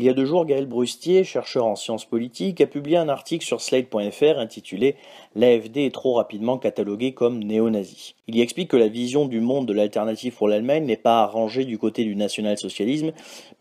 Il y a 2 jours, Gaël Brustier, chercheur en sciences politiques, a publié un article sur Slate.fr intitulé «L'AfD est trop rapidement cataloguée comme néo-nazie». Il y explique que la vision du monde de l'alternative pour l'Allemagne n'est pas arrangée du côté du national-socialisme,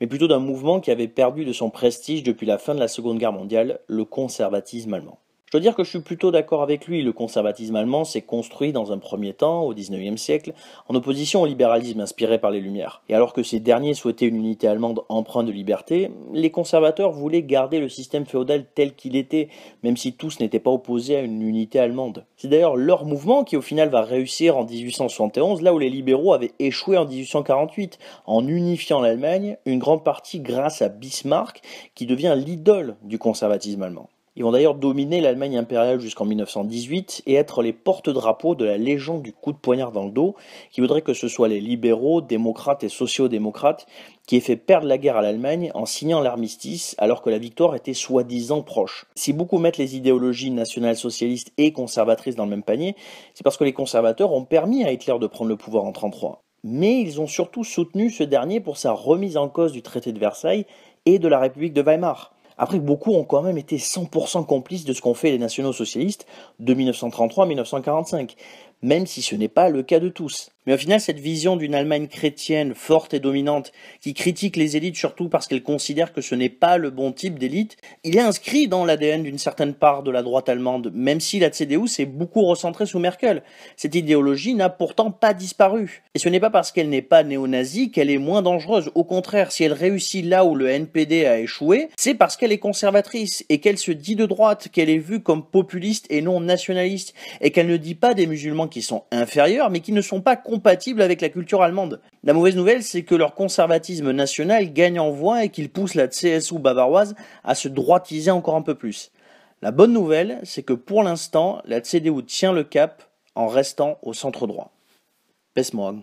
mais plutôt d'un mouvement qui avait perdu de son prestige depuis la fin de la Seconde Guerre mondiale, le conservatisme allemand. Je dois dire que je suis plutôt d'accord avec lui, le conservatisme allemand s'est construit dans un premier temps, au XIXe siècle, en opposition au libéralisme inspiré par les Lumières. Et alors que ces derniers souhaitaient une unité allemande empreinte de liberté, les conservateurs voulaient garder le système féodal tel qu'il était, même si tous n'étaient pas opposés à une unité allemande. C'est d'ailleurs leur mouvement qui au final va réussir en 1871, là où les libéraux avaient échoué en 1848, en unifiant l'Allemagne, une grande partie grâce à Bismarck, qui devient l'idole du conservatisme allemand. Ils vont d'ailleurs dominer l'Allemagne impériale jusqu'en 1918 et être les porte-drapeaux de la légende du coup de poignard dans le dos, qui voudrait que ce soit les libéraux, démocrates et sociaux-démocrates qui aient fait perdre la guerre à l'Allemagne en signant l'armistice alors que la victoire était soi-disant proche. Si beaucoup mettent les idéologies nationales-socialistes et conservatrices dans le même panier, c'est parce que les conservateurs ont permis à Hitler de prendre le pouvoir en 1933. Mais ils ont surtout soutenu ce dernier pour sa remise en cause du traité de Versailles et de la République de Weimar. Après, beaucoup ont quand même été 100% complices de ce qu'ont fait les nationaux-socialistes de 1933 à 1945, même si ce n'est pas le cas de tous. Mais au final, cette vision d'une Allemagne chrétienne forte et dominante, qui critique les élites surtout parce qu'elle considère que ce n'est pas le bon type d'élite, il est inscrit dans l'ADN d'une certaine part de la droite allemande, même si la CDU s'est beaucoup recentrée sous Merkel. Cette idéologie n'a pourtant pas disparu. Et ce n'est pas parce qu'elle n'est pas néo-nazie qu'elle est moins dangereuse. Au contraire, si elle réussit là où le NPD a échoué, c'est parce qu'elle est conservatrice et qu'elle se dit de droite, qu'elle est vue comme populiste et non nationaliste, et qu'elle ne dit pas des musulmans qui sont inférieurs, mais qui ne sont pas compatibles avec la culture allemande. La mauvaise nouvelle, c'est que leur conservatisme national gagne en voix et qu'il pousse la CSU bavaroise à se droitiser encore un peu plus. La bonne nouvelle, c'est que pour l'instant, la CDU tient le cap en restant au centre droit. Pes morgen.